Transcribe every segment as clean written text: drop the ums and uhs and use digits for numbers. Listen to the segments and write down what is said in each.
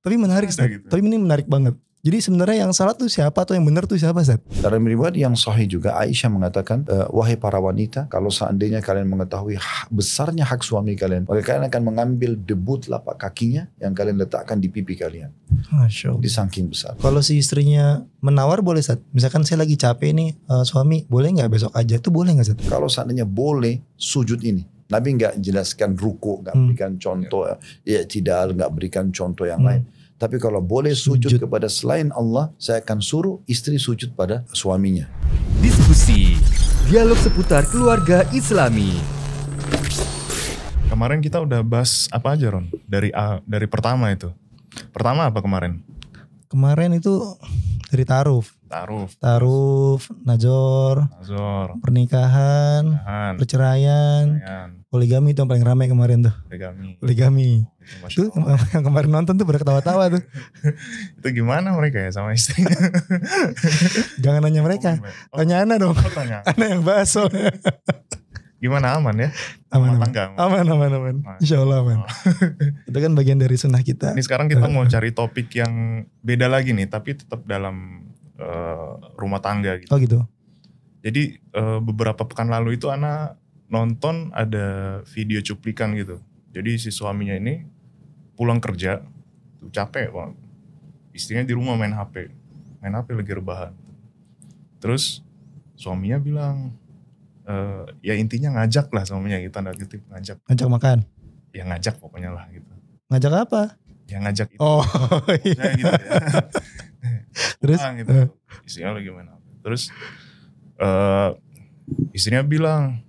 Tapi menarik, Ustaz. Gitu. Tapi ini menarik banget. Jadi sebenarnya yang salah tuh siapa atau yang benar tuh siapa, Ustaz? Dalam riwayat yang sahih juga Aisyah mengatakan, wahai para wanita, kalau seandainya kalian mengetahui besarnya hak suami kalian, maka kalian akan mengambil debu telapak kakinya yang kalian letakkan di pipi kalian. Masya Allah. Di saking besar. Kalau si istrinya menawar boleh, Ustaz? Misalkan saya lagi capek nih, suami, boleh nggak besok aja? Itu boleh nggak, Ustaz? Kalau seandainya boleh sujud ini, Nabi nggak jelaskan ruku, nggak berikan contoh, tidak, nggak berikan contoh yang lain. Tapi kalau boleh sujud kepada selain Allah, saya akan suruh istri sujud pada suaminya. Diskusi, dialog seputar keluarga Islami. Kemarin kita udah bahas apa aja, Ron? Dari pertama itu. Pertama apa kemarin? Kemarin itu dari ta'aruf, najor, pernikahan, perceraian, poligami itu yang paling ramai kemarin tuh. Poligami. Tuh yang kemarin nonton tuh pada ketawa-tawa tuh. Itu gimana mereka ya sama istrinya? Jangan nanya mereka, tanya Ana dong. Ana yang bahas soalnya. Gimana, aman ya? Aman. Insya Allah aman. Itu kan bagian dari sunnah kita. Ini sekarang kita mau cari topik yang beda lagi nih, tapi tetap dalam rumah tangga gitu. Oh gitu. Jadi beberapa pekan lalu itu Ana nonton ada video cuplikan gitu. Jadi si suaminya ini pulang kerja, tuh capek banget. Istrinya di rumah main HP lagi rebahan. Terus suaminya bilang, ya intinya ngajak lah suaminya gitu, tanda kutip ngajak. Ngajak makan? Ya ngajak pokoknya lah gitu. Ngajak apa? Ya ngajak itu. Oh iya. Gitu ya. Terus? Gitu. Istrinya lagi main HP. Terus istrinya bilang,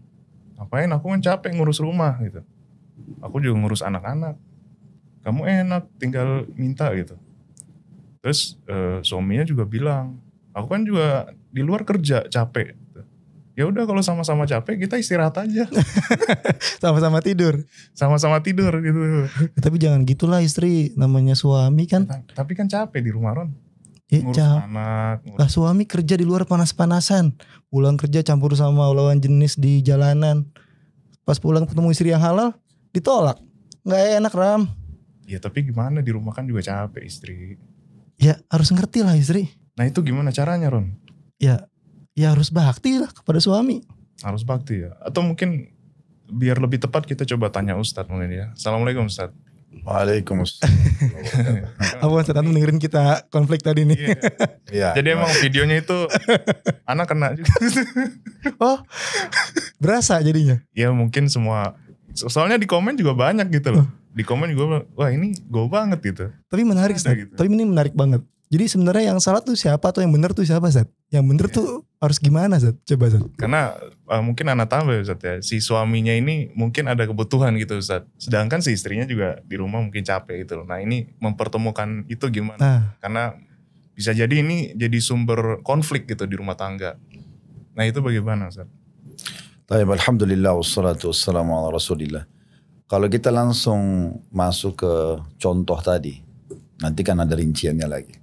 ngapain, aku kan capek ngurus rumah gitu. Aku juga ngurus anak-anak. Kamu enak tinggal minta gitu. Terus suaminya juga bilang, aku kan juga di luar kerja capek. Ya udah kalau sama-sama capek kita istirahat aja. Sama-sama tidur. Sama-sama tidur gitu. Tapi jangan gitulah istri, namanya suami kan. Tapi kan capek di rumah, Ron. Ngurus anak. Lah suami kerja di luar panas-panasan. Pulang kerja campur sama lawan jenis di jalanan. Pas pulang ketemu istri yang halal, ditolak. Nggak enak, Ram. Ya tapi gimana, di rumah kan juga capek istri. Ya harus ngerti lah istri. Nah itu gimana caranya, Ron? Ya harus bakti lah kepada suami. Harus bakti ya. Atau mungkin biar lebih tepat kita coba tanya Ustadz mungkin ya. Assalamualaikum Ustadz. Waalaikumsalam. Apa Ustadz dengerin kita konflik tadi nih? Iya. Jadi emang videonya itu anak kena juga. Oh berasa jadinya? Ya mungkin semua. Soalnya di komen juga banyak gitu loh. Di komen juga, wah ini go banget gitu. Tapi menarik Ustadz. Gitu. Tapi ini menarik banget. Jadi sebenarnya yang salah tuh siapa atau yang benar tuh siapa, Zat? Yang benar tuh harus gimana, Zat? Coba, Zat. Karena mungkin anak tambah ya, Zat ya. Si suaminya ini mungkin ada kebutuhan gitu, Zat. Sedangkan si istrinya juga di rumah mungkin capek gitu loh. Nah ini mempertemukan itu gimana? Karena bisa jadi ini jadi sumber konflik gitu di rumah tangga. Nah itu bagaimana, Zat? Alhamdulillah wassalatu wassalamu ala rasulillah. Kalau kita langsung masuk ke contoh tadi, nanti kan ada rinciannya lagi.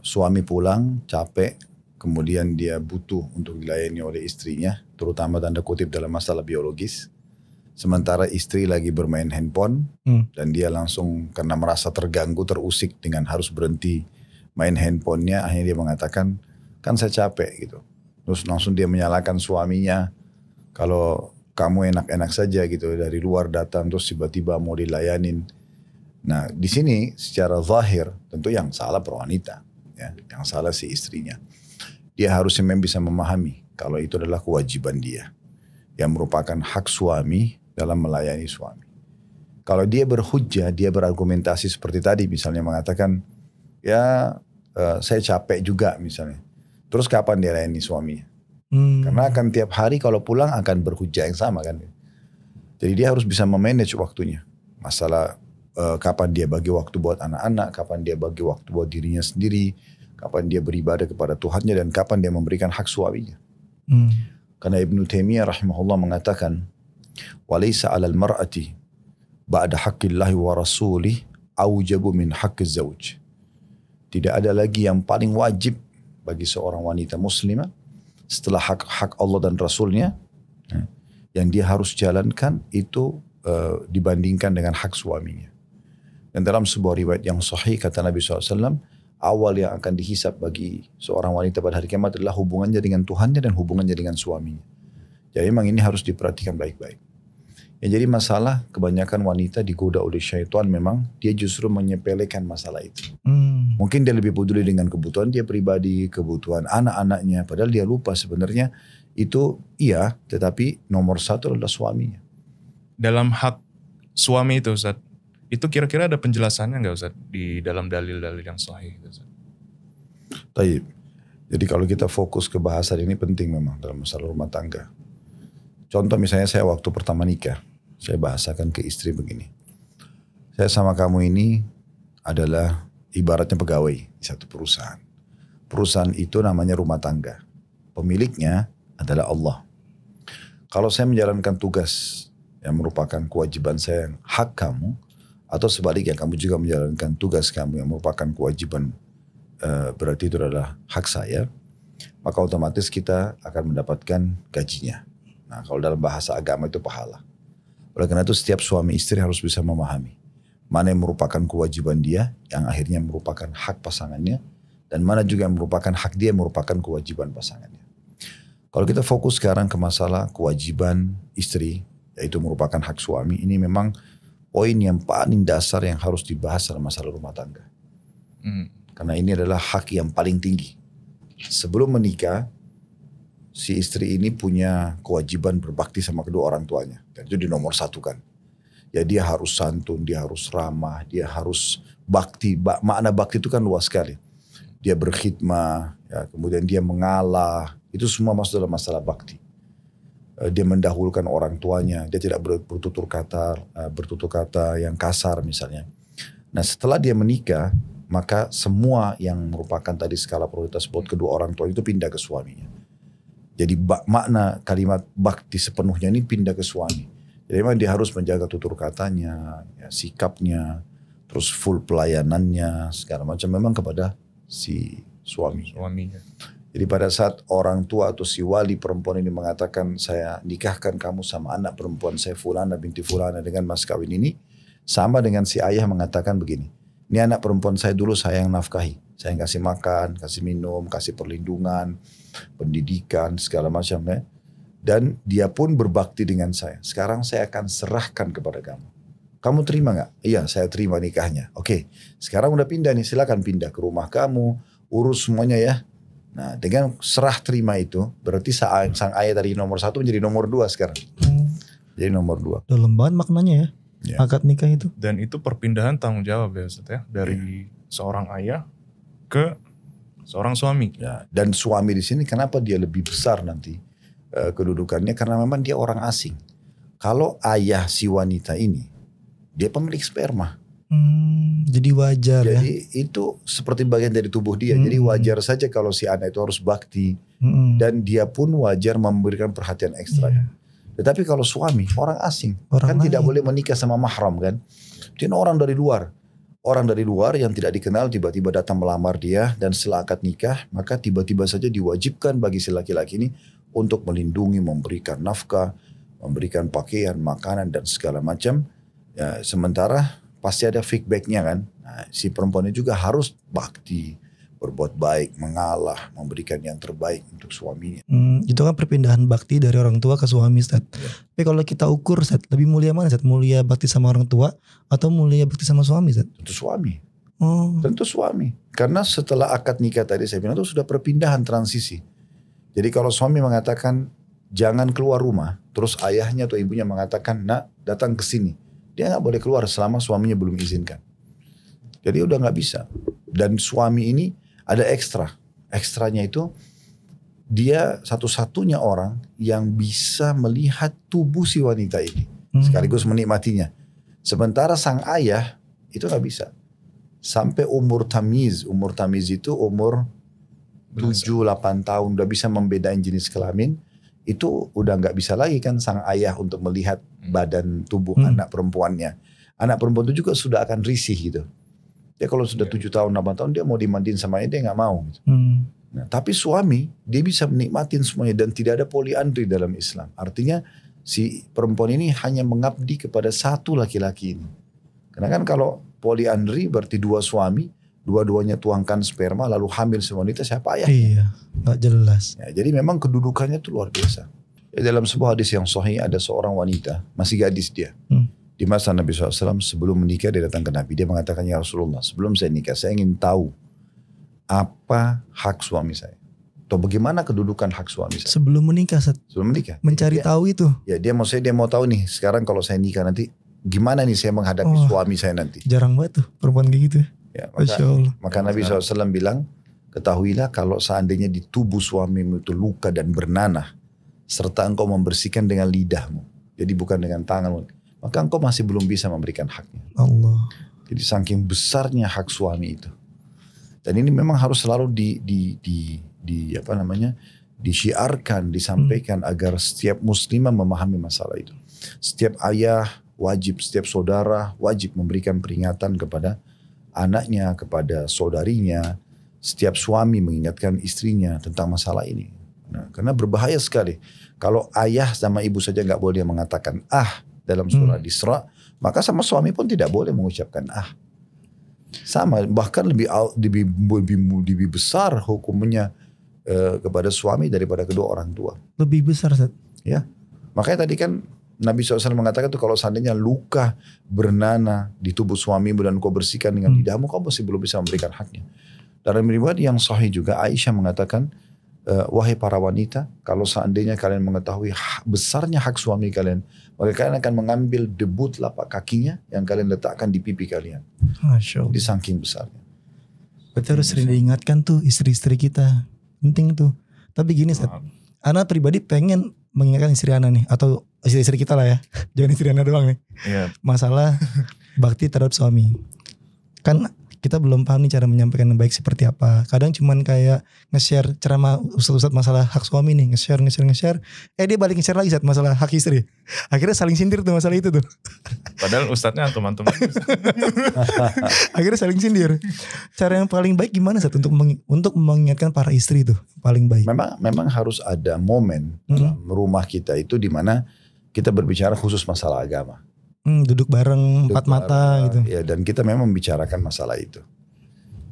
Suami pulang capek, kemudian dia butuh untuk dilayani oleh istrinya, terutama tanda kutip dalam masalah biologis. Sementara istri lagi bermain handphone dan dia langsung karena merasa terganggu, terusik dengan harus berhenti main handphonenya, akhirnya dia mengatakan, kan saya capek gitu. Terus langsung dia menyalahkan suaminya, kalau kamu enak-enak saja gitu dari luar datang terus tiba-tiba mau dilayanin. Nah di sini secara zahir tentu yang salah wanita, ya, yang salah si istrinya. Dia harusnya memang bisa memahami kalau itu adalah kewajiban dia, yang merupakan hak suami dalam melayani suami. Kalau dia berhujjah, dia berargumentasi seperti tadi, misalnya mengatakan, ya saya capek juga misalnya. Terus kapan dia layani suaminya? Karena akan tiap hari kalau pulang akan berhujjah yang sama kan. Jadi dia harus bisa memanage waktunya. Masalah kapan dia bagi waktu buat anak-anak, kapan dia bagi waktu buat dirinya sendiri, kapan dia beribadah kepada Tuhannya, dan kapan dia memberikan hak suaminya. Karena Ibnu Taimiyah rahimahullah mengatakan, walaysa 'alal mar'ati ba'da haqqillahi wa rasulih aujabu min haqqi zauj. Tidak ada lagi yang paling wajib bagi seorang wanita muslimah setelah hak Allah dan Rasulnya yang dia harus jalankan itu dibandingkan dengan hak suaminya. Dan dalam sebuah riwayat yang sahih kata Nabi SAW, awal yang akan dihisap bagi seorang wanita pada hari kiamat adalah hubungannya dengan Tuhannya dan hubungannya dengan suaminya. Jadi memang ini harus diperhatikan baik-baik. Ya, jadi masalah kebanyakan wanita digoda oleh syaitan memang dia justru menyepelekan masalah itu. Mungkin dia lebih peduli dengan kebutuhan dia pribadi, kebutuhan anak-anaknya. Padahal dia lupa sebenarnya itu iya, tetapi nomor satu adalah suaminya. Dalam hak suami itu Ustaz, itu kira-kira ada penjelasannya nggak Ustaz di dalam dalil-dalil yang sahih Ustaz? Taib. Jadi kalau kita fokus ke bahasan ini penting memang dalam masalah rumah tangga. Contoh misalnya saya waktu pertama nikah, saya bahasakan ke istri begini. Saya sama kamu ini adalah ibaratnya pegawai di satu perusahaan. Perusahaan itu namanya rumah tangga. Pemiliknya adalah Allah. Kalau saya menjalankan tugas yang merupakan kewajiban saya, yang hak kamu, atau sebaliknya kamu juga menjalankan tugas kamu yang merupakan kewajiban, berarti itu adalah hak saya, maka otomatis kita akan mendapatkan gajinya. Nah, kalau dalam bahasa agama itu pahala. Oleh karena itu setiap suami istri harus bisa memahami mana yang merupakan kewajiban dia, yang akhirnya merupakan hak pasangannya, dan mana juga yang merupakan hak dia, yang merupakan kewajiban pasangannya. Kalau kita fokus sekarang ke masalah kewajiban istri, yaitu merupakan hak suami, ini memang poin yang paling dasar yang harus dibahas dalam masalah rumah tangga. Karena ini adalah hak yang paling tinggi. Sebelum menikah, si istri ini punya kewajiban berbakti sama kedua orang tuanya. Dan itu dinomor satukan. Ya dia harus santun, dia harus ramah, dia harus bakti. Makna bakti itu kan luas sekali. Dia berkhidmah, ya, kemudian dia mengalah. Itu semua masuk dalam masalah bakti. Dia mendahulukan orang tuanya. Dia tidak bertutur kata yang kasar misalnya. Nah setelah dia menikah, maka semua yang merupakan tadi skala prioritas buat kedua orang tua itu pindah ke suaminya. Jadi makna kalimat bakti sepenuhnya ini pindah ke suami. Jadi memang dia harus menjaga tutur katanya, ya, sikapnya, terus full pelayanannya, segala macam memang kepada si suaminya. Jadi pada saat orang tua atau si wali perempuan ini mengatakan saya nikahkan kamu sama anak perempuan saya Fulana binti Fulana dengan mas kawin ini, sama dengan si ayah mengatakan begini, ini anak perempuan saya dulu saya yang nafkahi, saya yang kasih makan, kasih minum, kasih perlindungan, pendidikan, segala macam ya. Dan dia pun berbakti dengan saya. Sekarang saya akan serahkan kepada kamu. Kamu terima gak? Iya saya terima nikahnya. Oke, sekarang udah pindah nih, silakan pindah ke rumah kamu, urus semuanya ya. Nah dengan serah terima itu, berarti sang ayah tadi nomor 1 menjadi nomor 2 sekarang. Jadi nomor 2. Dalam banget maknanya ya. Akad nikah itu. Dan itu perpindahan tanggung jawab ya Ustaz ya. Dari seorang ayah ke seorang suami. Ya, dan suami di sini kenapa dia lebih besar nanti kedudukannya? Karena memang dia orang asing. Kalau ayah si wanita ini, dia pemilik sperma. Jadi wajar ya. Jadi itu seperti bagian dari tubuh dia. Jadi wajar saja kalau si anak itu harus bakti. Dan dia pun wajar memberikan perhatian ekstra. Tetapi kalau suami, orang asing. Kan tidak boleh menikah sama mahram kan. Dia orang dari luar. Orang dari luar yang tidak dikenal tiba-tiba datang melamar dia. Dan setelah akad nikah, maka tiba-tiba saja diwajibkan bagi si laki-laki ini untuk melindungi, memberikan nafkah, memberikan pakaian, makanan dan segala macam. Ya, sementara pasti ada feedbacknya kan. Nah, si perempuan ini juga harus bakti, berbuat baik, mengalah, memberikan yang terbaik untuk suaminya. Itu kan perpindahan bakti dari orang tua ke suami, Ustaz. Tapi kalau kita ukur, Ustaz, lebih mulia mana, Ustaz? Mulia bakti sama orang tua atau mulia bakti sama suami, Ustaz? Tentu suami. Tentu suami. Karena setelah akad nikah tadi saya bilang itu sudah perpindahan transisi. Jadi kalau suami mengatakan jangan keluar rumah, terus ayahnya atau ibunya mengatakan nak datang ke sini, dia nggak boleh keluar selama suaminya belum izinkan. Jadi udah nggak bisa. Dan suami ini ada ekstranya itu dia satu-satunya orang yang bisa melihat tubuh si wanita ini sekaligus menikmatinya. Sementara sang ayah itu nggak bisa. Sampai umur tamiz itu umur 7-8 tahun udah bisa membedain jenis kelamin. Itu udah nggak bisa lagi kan sang ayah untuk melihat badan tubuh anak perempuannya. Anak perempuan itu juga sudah akan risih gitu. Dia kalau sudah 7 tahun, 8 tahun dia mau dimandiin sama dia nggak mau. Gitu. Nah, tapi suami dia bisa menikmatin semuanya dan tidak ada poliandri dalam Islam. Artinya si perempuan ini hanya mengabdi kepada satu laki-laki ini. Karena kan kalau poliandri berarti 2 suami, dua-duanya tuangkan sperma lalu hamil si wanita, siapa ayahnya? Iya, nggak jelas. Ya, jadi memang kedudukannya itu luar biasa. Dalam sebuah hadis yang sahih ada seorang wanita, masih gadis dia. Di masa Nabi SAW sebelum menikah dia datang ke Nabi. Dia mengatakan, ya Rasulullah, sebelum saya nikah saya ingin tahu apa hak suami saya. Atau bagaimana kedudukan hak suami saya. Sebelum menikah, Sebelum menikah. mencari tahu itu. Ya dia mau tahu nih, sekarang kalau saya nikah nanti gimana nih saya menghadapi suami saya nanti. Jarang banget tuh perempuan kayak gitu. Ya, maka Nabi SAW bilang, ketahuilah kalau seandainya di tubuh suamimu itu luka dan bernanah, serta engkau membersihkan dengan lidahmu, jadi bukan dengan tanganmu, maka engkau masih belum bisa memberikan haknya. Allah. Jadi saking besarnya hak suami itu. Dan ini memang harus selalu disyiarkan, disampaikan agar setiap muslimah memahami masalah itu. Setiap ayah wajib, setiap saudara wajib memberikan peringatan kepada anaknya, kepada saudarinya. Setiap suami mengingatkan istrinya tentang masalah ini. Nah, karena berbahaya sekali. Kalau ayah sama ibu saja nggak boleh mengatakan dalam surah Isra, maka sama suami pun tidak boleh mengucapkan Sama, bahkan lebih besar hukumnya kepada suami daripada kedua orang tua. Lebih besar, Ustaz. Ya, makanya tadi kan Nabi SAW mengatakan tuh kalau seandainya luka bernanah di tubuh suamimu dan kau bersihkan dengan lidahmu, kau masih belum bisa memberikan haknya. Dalam riwayat yang sahih juga Aisyah mengatakan, wahai para wanita, kalau seandainya kalian mengetahui besarnya hak suami kalian, maka kalian akan mengambil debu telapak kakinya yang kalian letakkan di pipi kalian. Masya Allah. Di saking besarnya. Berarti harus sering diingatkan tuh istri-istri kita. Penting tuh. Tapi gini, Ustaz, Ana pribadi pengen mengingatkan istri Ana nih, atau istri-istri kita lah ya. Jangan istri Ana doang nih. Iya. Masalah bakti terhadap suami. Kan kita belum paham nih cara menyampaikan yang baik seperti apa. Kadang cuman kayak nge-share ceramah ustaz-ustaz masalah hak suami nih, nge-share. Dia balik nge-share lagi masalah hak istri. Akhirnya saling sindir tuh masalah itu tuh. Padahal ustadznya antum-antum. Akhirnya saling sindir. Cara yang paling baik gimana Ustaz untuk mengingatkan para istri itu paling baik? Memang harus ada momen dalam rumah kita itu di mana kita berbicara khusus masalah agama. Duduk bareng empat mata gitu. Ya, dan kita memang membicarakan masalah itu.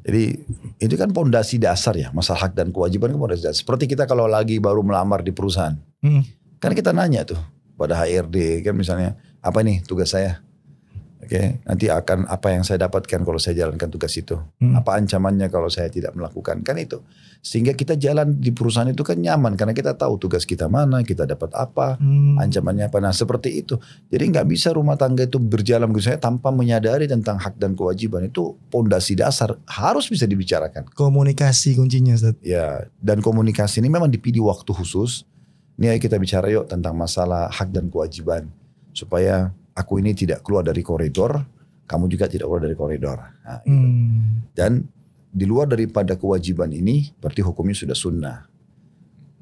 Jadi itu kan pondasi dasar ya, masalah hak dan kewajiban kan pondasi dasar. Seperti kita kalau lagi baru melamar di perusahaan, kan kita nanya tuh pada HRD kan misalnya, apa nih tugas saya? Oke, nanti akan apa yang saya dapatkan kalau saya jalankan tugas itu? Apa ancamannya kalau saya tidak melakukan? Kan itu. Sehingga kita jalan di perusahaan itu kan nyaman karena kita tahu tugas kita mana, kita dapat apa, ancamannya apa. Nah seperti itu. Jadi nggak bisa rumah tangga itu berjalan begitu saja tanpa menyadari tentang hak dan kewajiban. Itu pondasi dasar harus bisa dibicarakan. Komunikasi kuncinya, Ustaz. Ya, dan komunikasi ini memang dipilih waktu khusus. Ini ayo kita bicara yuk tentang masalah hak dan kewajiban supaya aku ini tidak keluar dari koridor, kamu juga tidak keluar dari koridor. Nah, gitu. Dan di luar daripada kewajiban ini, berarti hukumnya sudah sunnah.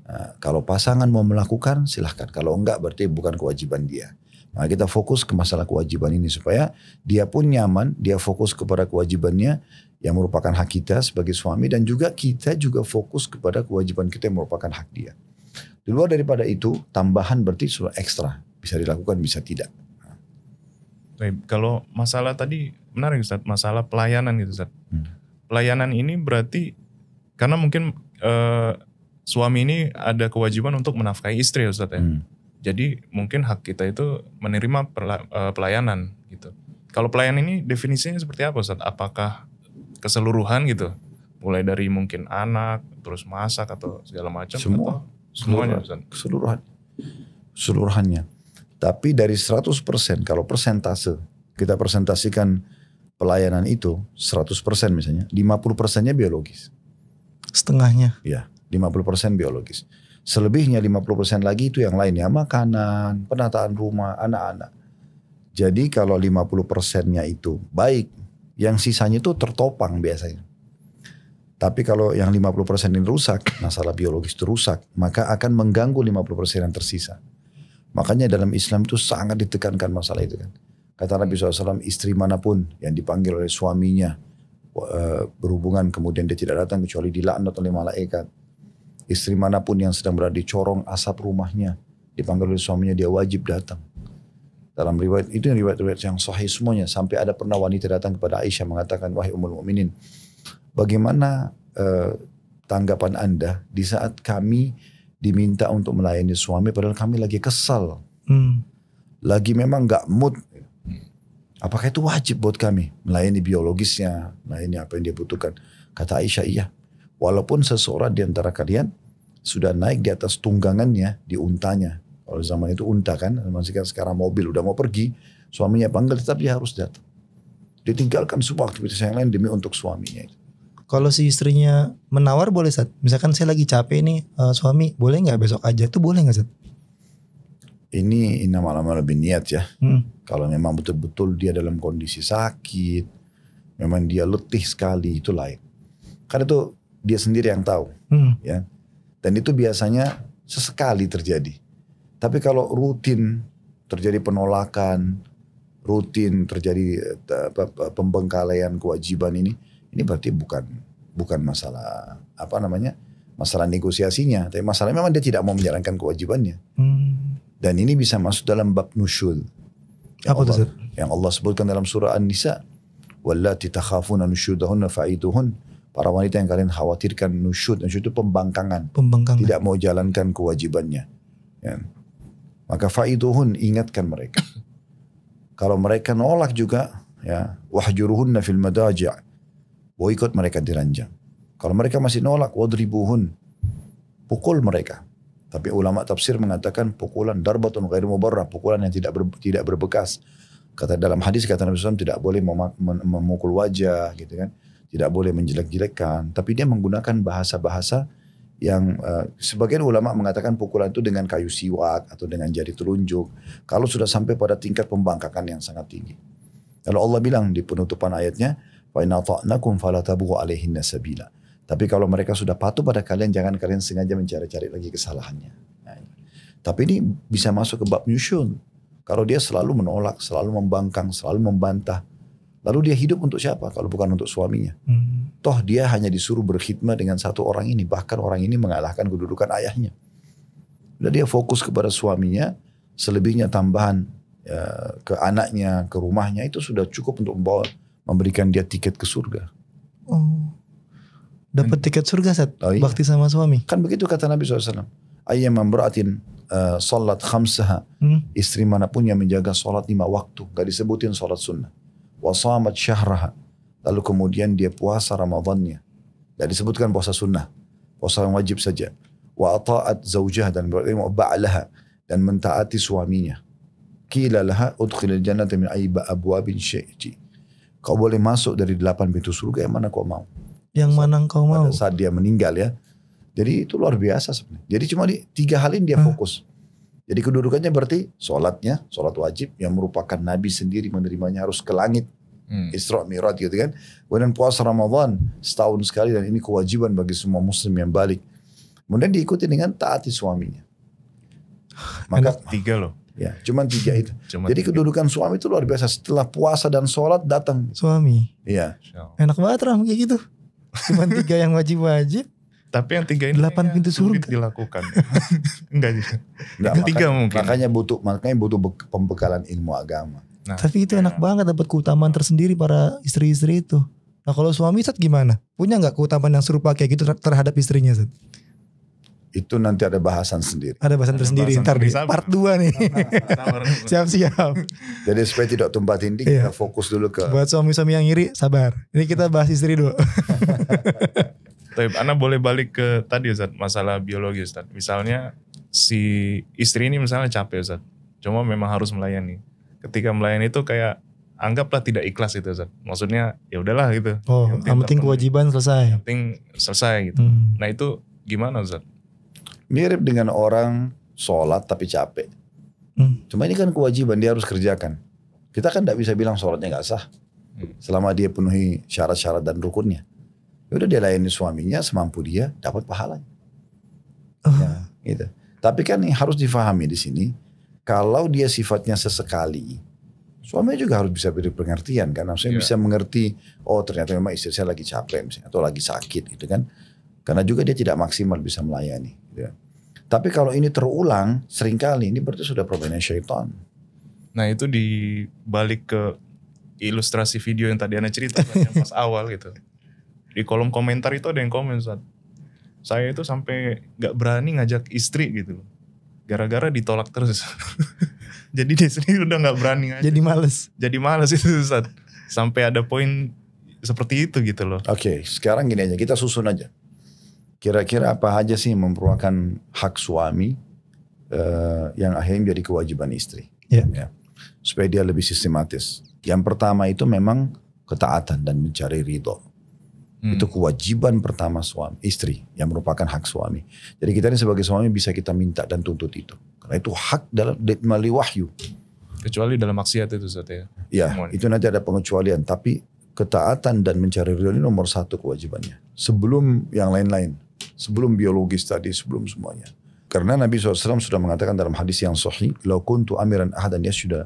Nah, kalau pasangan mau melakukan, silahkan. Kalau enggak, berarti bukan kewajiban dia. Nah, kita fokus ke masalah kewajiban ini supaya dia pun nyaman, dia fokus kepada kewajibannya yang merupakan hak kita sebagai suami, dan juga kita juga fokus kepada kewajiban kita yang merupakan hak dia. Di luar daripada itu, tambahan berarti sudah ekstra. Bisa dilakukan, bisa tidak. Kalau masalah tadi menarik Ustaz, masalah pelayanan gitu Ustaz. Pelayanan ini berarti karena mungkin suami ini ada kewajiban untuk menafkahi istri Ustaz ya. Jadi mungkin hak kita itu menerima pelayanan gitu. Kalau pelayanan ini definisinya seperti apa Ustaz? Apakah keseluruhan gitu? Mulai dari mungkin anak, terus masak atau segala macam? Semuanya Ustaz? Keseluruhannya. Tapi dari 100% kalau persentase kita presentasikan pelayanan itu 100% misalnya, 50%-nya biologis. Setengahnya? Ya, 50% biologis. Selebihnya 50% lagi itu yang lainnya, makanan, penataan rumah, anak-anak. Jadi kalau 50%-nya itu baik, yang sisanya itu tertopang biasanya. Tapi kalau yang 50% ini rusak, masalah biologis itu rusak, maka akan mengganggu 50% yang tersisa. Makanya dalam Islam itu sangat ditekankan masalah itu kan. Kata Nabi SAW, istri manapun yang dipanggil oleh suaminya berhubungan kemudian dia tidak datang kecuali dilaknat oleh malaikat. Istri manapun yang sedang berada di corong asap rumahnya dipanggil oleh suaminya, dia wajib datang. Dalam riwayat itu riwayat-riwayat yang sahih semuanya. Sampai ada pernah wanita datang kepada Aisyah mengatakan, wahai Ummul Mukminin, bagaimana tanggapan Anda di saat kami diminta untuk melayani suami padahal kami lagi kesal, lagi memang gak mood. Apakah itu wajib buat kami melayani biologisnya, melayani apa yang dia butuhkan? Kata Aisyah, iya. Walaupun seseorang di antara kalian sudah naik di atas tunggangannya, di untanya. Kalau zaman itu unta kan, sekarang mobil udah mau pergi, suaminya panggil tetap dia harus datang. Dia tinggalkan semua aktivitas yang lain demi untuk suaminya. Kalau si istrinya menawar boleh Ustaz? Misalkan saya lagi capek nih, suami boleh nggak besok aja? Itu boleh nggak Ustaz? Ini lama-lama lebih niat ya. Kalau memang betul-betul dia dalam kondisi sakit, memang dia letih sekali, itu lain. Karena itu dia sendiri yang tahu. Ya. Dan itu biasanya sesekali terjadi. Tapi kalau rutin terjadi penolakan, rutin terjadi pembengkalian kewajiban ini berarti bukan masalah masalah negosiasinya, tapi masalahnya memang dia tidak mau menjalankan kewajibannya. Dan ini bisa masuk dalam bab nusyul. Yang Allah sebutkan dalam surah An-Nisa, wallati takhafuna nusyudahunna fa'iduhun. Para wanita yang kalian khawatirkan nusyud itu pembangkangan. Tidak mau jalankan kewajibannya. Ya. Maka fa'iduhun, ingatkan mereka. Kalau mereka nolak juga, ya, wahjuruhunna fil madaji', boikot mereka di ranjang. Kalau mereka masih nolak, wadribuhun, pukul mereka. Tapi ulama tafsir mengatakan pukulan darbatun ghairu mubarrah, pukulan yang tidak berbekas. Kata dalam hadis kata Nabi SAW tidak boleh memukul wajah, gitu kan, tidak boleh menjelek-jelekkan. Tapi dia menggunakan bahasa-bahasa yang sebagian ulama mengatakan pukulan itu dengan kayu siwak atau dengan jari telunjuk. Kalau sudah sampai pada tingkat pembangkakan yang sangat tinggi. Lalu Allah bilang di penutupan ayatnya, wa inna ta'nakum fala tabghu 'alaihinna sabila. Tapi kalau mereka sudah patuh pada kalian, jangan kalian sengaja mencari-cari lagi kesalahannya. Nah, tapi ini bisa masuk ke bab nyusyun. Kalau dia selalu menolak, selalu membangkang, selalu membantah, lalu dia hidup untuk siapa kalau bukan untuk suaminya? Toh dia hanya disuruh berkhidmat dengan satu orang ini. Bahkan orang ini mengalahkan kedudukan ayahnya. Udah dia fokus kepada suaminya. Selebihnya tambahan ke anaknya, ke rumahnya. Itu sudah cukup untuk memberikan dia tiket ke surga. Dapat tiket surga Ustaz? Iya. Bakti sama suami. Kan begitu kata Nabi SAW. Ayyamam ber'atin salat khamsaha. Istri manapun yang menjaga salat 5 waktu. Gak disebutin salat sunnah. Wasamat syahraha. Lalu kemudian dia puasa Ramadannya. Tidak disebutkan puasa sunnah. Puasa yang wajib saja. Wa ata'at zawjah dan ba'laha. Dan mentaati suaminya. Qila laha udkhilil jannata min abwabin syi'ti. Kau boleh masuk dari 8 pintu surga, yang mana kau mau? Yang mana kau mau? Pada saat dia meninggal ya. Jadi itu luar biasa sebenarnya. Jadi cuma di 3 hal ini dia fokus. Jadi kedudukannya berarti sholatnya, sholat wajib yang merupakan Nabi sendiri menerimanya harus ke langit. Isra Mi'raj gitu kan. Kemudian puasa Ramadan setahun sekali dan ini kewajiban bagi semua muslim yang balik. Kemudian diikuti dengan taati suaminya. Maka 3 loh. Ya, cuma 3 itu. Jadi kedudukan suami itu luar biasa. Setelah puasa dan sholat datang suami. Iya. Enak banget Ram kayak gitu. Cuma 3 yang wajib-wajib. Tapi yang 3 ini 8 pintu surga dilakukan. Enggak juga. 3 mungkin. Makanya butuh pembekalan ilmu agama. Nah, tapi itu enak banget dapat keutamaan tersendiri para istri-istri itu. Nah kalau suami Ustaz gimana? Punya gak keutamaan yang serupa kayak gitu terhadap istrinya Ustaz? Itu nanti ada bahasan sendiri. Ada bahasan tersendiri. Ntar nih part 2 nih. Siap-siap. Jadi supaya tidak tumpah tindih kita fokus dulu ke. Buat suami-suami yang iri sabar. Ini kita bahas istri dulu. Tapi Ana boleh balik ke tadi Ustaz, masalah biologi Ustaz. Misalnya si istri ini misalnya capek Ustaz. Cuma memang harus melayani. Ketika melayani itu kayak anggaplah tidak ikhlas itu Ustaz. Maksudnya ya udahlah gitu. Oh, yang penting kewajiban selesai. Yang penting selesai gitu. Nah itu gimana Ustaz? Mirip dengan orang sholat tapi capek. Cuma ini kan kewajiban dia harus kerjakan. Kita kan tidak bisa bilang sholatnya gak sah. Selama dia penuhi syarat-syarat dan rukunnya. Udah dia layani suaminya semampu dia dapat pahalanya. Ya, gitu. Tapi kan yang harus difahami di sini. Kalau dia sifatnya sesekali, suaminya juga harus bisa beri pengertian kan. Maksudnya bisa mengerti, oh ternyata memang istri saya lagi capek misalnya, atau lagi sakit gitu kan. Karena juga dia tidak maksimal bisa melayani. Gitu. Tapi kalau ini terulang seringkali, ini berarti sudah permainan syaitan. Nah itu di balik ke ilustrasi video yang tadi Ana cerita yang pas awal gitu. Di kolom komentar itu ada yang komen, Ustaz. Saya itu sampai gak berani ngajak istri gitu. Gara-gara ditolak terus. Jadi dia sendiri udah gak berani ngajak. Jadi males itu, Ustaz. Sampai ada poin seperti itu gitu loh. Oke, sekarang gini aja, kita susun aja. Kira-kira apa aja sih yang merupakan hak suami yang akhirnya menjadi kewajiban istri. Ya. Supaya dia lebih sistematis. Yang pertama itu memang ketaatan dan mencari ridho. Itu kewajiban pertama istri yang merupakan hak suami. Jadi kita ini sebagai suami bisa kita minta dan tuntut itu. Karena itu hak melalui wahyu. Kecuali dalam maksiat itu, Ustaz ya. Ya, itu nanti ada pengecualian. Tapi ketaatan dan mencari ridho ini nomor satu kewajibannya. Sebelum yang lain-lain. Sebelum biologis tadi, sebelum semuanya. Karena Nabi SAW sudah mengatakan dalam hadis yang sahih, "Lau kuntu amiran ahadan yasjuda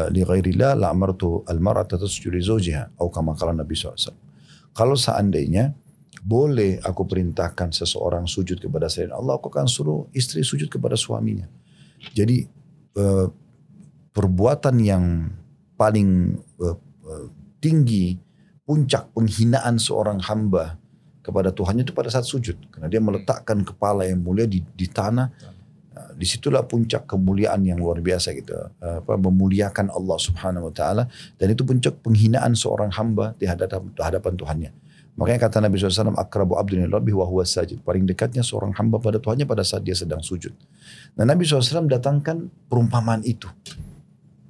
li ghairillah la amartu al-mar'ata tasjudu li zawjiha." Atau kama qala Nabi SAW. Kalau seandainya boleh aku perintahkan seseorang sujud kepada selain Allah, aku akan suruh istri sujud kepada suaminya. Jadi perbuatan yang paling tinggi, puncak penghinaan seorang hamba kepada Tuhannya itu pada saat sujud. Karena dia meletakkan kepala yang mulia di tanah. Disitulah puncak kemuliaan yang luar biasa gitu. Memuliakan Allah subhanahu wa ta'ala. Dan itu puncak penghinaan seorang hamba di hadapan Tuhannya. Makanya kata Nabi SAW, akrabu abdun ilallahi wa huwa sajid. Paling dekatnya seorang hamba pada Tuhannya pada saat dia sedang sujud. Nah Nabi SAW datangkan perumpamaan itu.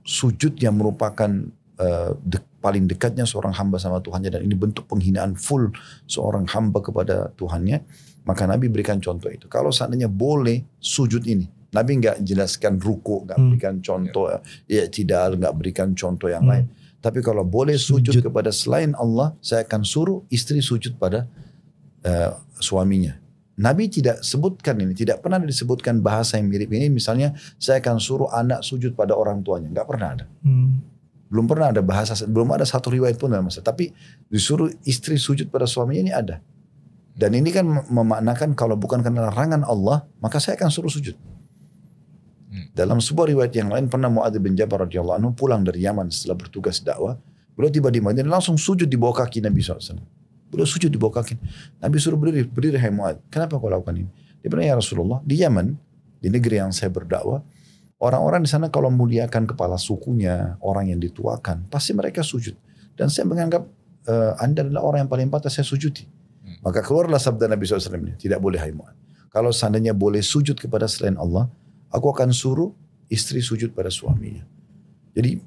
Sujud yang merupakan paling dekatnya seorang hamba sama Tuhannya. Dan ini bentuk penghinaan full seorang hamba kepada Tuhannya. Maka Nabi berikan contoh itu. Kalau seandainya boleh sujud ini. Nabi nggak jelaskan ruku, nggak berikan contoh i'tidal, nggak berikan contoh yang lain. Tapi kalau boleh sujud kepada selain Allah, saya akan suruh istri sujud pada suaminya. Nabi tidak sebutkan ini, tidak pernah disebutkan bahasa yang mirip ini. Misalnya saya akan suruh anak sujud pada orang tuanya, nggak pernah ada. Belum pernah ada bahasa, belum ada satu riwayat pun dalam masa. Tapi disuruh istri sujud pada suaminya ini ada. Dan ini kan memaknakan kalau bukan karena larangan Allah, maka saya akan suruh sujud. Dalam sebuah riwayat yang lain pernah Mu'adz bin Jabal radhiyallahu anhu pulang dari Yaman setelah bertugas dakwah. Beliau tiba di Madinah langsung sujud di bawah kaki Nabi SAW. Beliau sujud di bawah kaki. Nabi suruh berdiri hai Mu'adz. Kenapa kau lakukan ini? Dia bilang, ya Rasulullah, di Yaman, di negeri yang saya berdakwah, orang-orang di sana kalau muliakan kepala sukunya, orang yang dituakan, pasti mereka sujud. Dan saya menganggap Anda adalah orang yang paling pantas saya sujudi. Maka keluarlah sabda Nabi SAW ini, tidak boleh hai Mu'adz. Kalau seandainya boleh sujud kepada selain Allah, aku akan suruh istri sujud pada suaminya. Jadi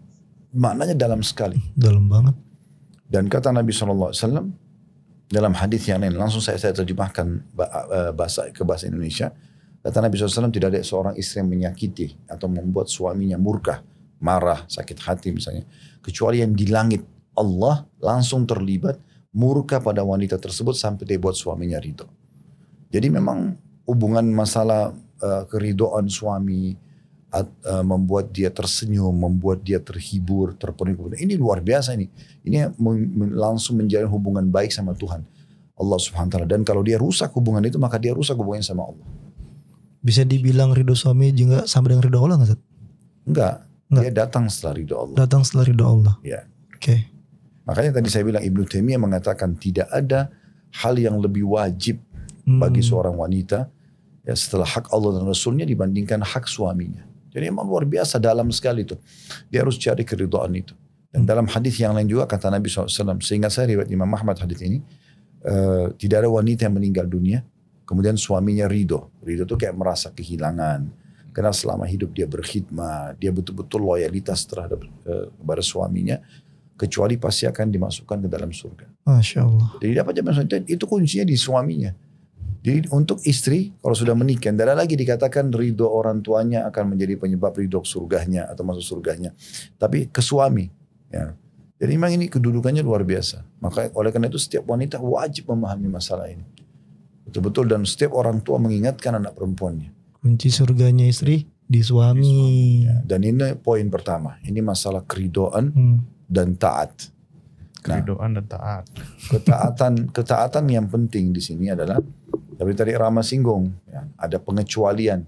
maknanya dalam sekali. Dalam banget. Dan kata Nabi SAW dalam hadis yang lain, langsung saya terjemahkan ke bahasa Indonesia. Kata Nabi SAW, tidak ada seorang istri yang menyakiti atau membuat suaminya murka, marah, sakit hati misalnya. Kecuali yang di langit Allah langsung terlibat murka pada wanita tersebut sampai dia buat suaminya ridho. Jadi memang hubungan masalah keridoan suami membuat dia tersenyum, membuat dia terhibur, terpenuhi. Ini luar biasa ini. Ini langsung menjalin hubungan baik sama Tuhan Allah Subhanahu wa taala. Dan kalau dia rusak hubungan itu, maka dia rusak hubungannya sama Allah. Bisa dibilang ridho suami juga sama dengan ridho Allah nggak, Ustaz? Enggak. Dia datang setelah ridho Allah. Datang setelah ridho Allah. Ya. Oke. Makanya tadi saya bilang Ibnu Taimiyah mengatakan tidak ada hal yang lebih wajib bagi seorang wanita ya setelah hak Allah dan Rasulnya dibandingkan hak suaminya. Jadi memang luar biasa dalam sekali itu. Dia harus cari keridhaan itu. Dan dalam hadis yang lain juga kata Nabi SAW, sehingga saya riwayat Imam Ahmad hadis ini, tidak ada wanita yang meninggal dunia, kemudian suaminya ridho. Ridho itu kayak merasa kehilangan. Karena selama hidup dia berkhidmat, dia betul-betul loyalitas terhadap kepada suaminya, kecuali pasti akan dimasukkan ke dalam surga. Masya Allah. Jadi apa itu kuncinya di suaminya. Jadi untuk istri kalau sudah menikah, tidak lagi dikatakan ridho orang tuanya akan menjadi penyebab ridho surganya atau masuk surganya, tapi ke suami. Ya. Jadi memang ini kedudukannya luar biasa. Maka oleh karena itu setiap wanita wajib memahami masalah ini, betul-betul, dan setiap orang tua mengingatkan anak perempuannya. Kunci surganya istri di suami. Ya. Dan ini poin pertama. Ini masalah keridhaan dan taat. Keridhaan dan taat. Ketaatan yang penting di sini adalah, tapi tadi Rama singgung, ya, ada pengecualian.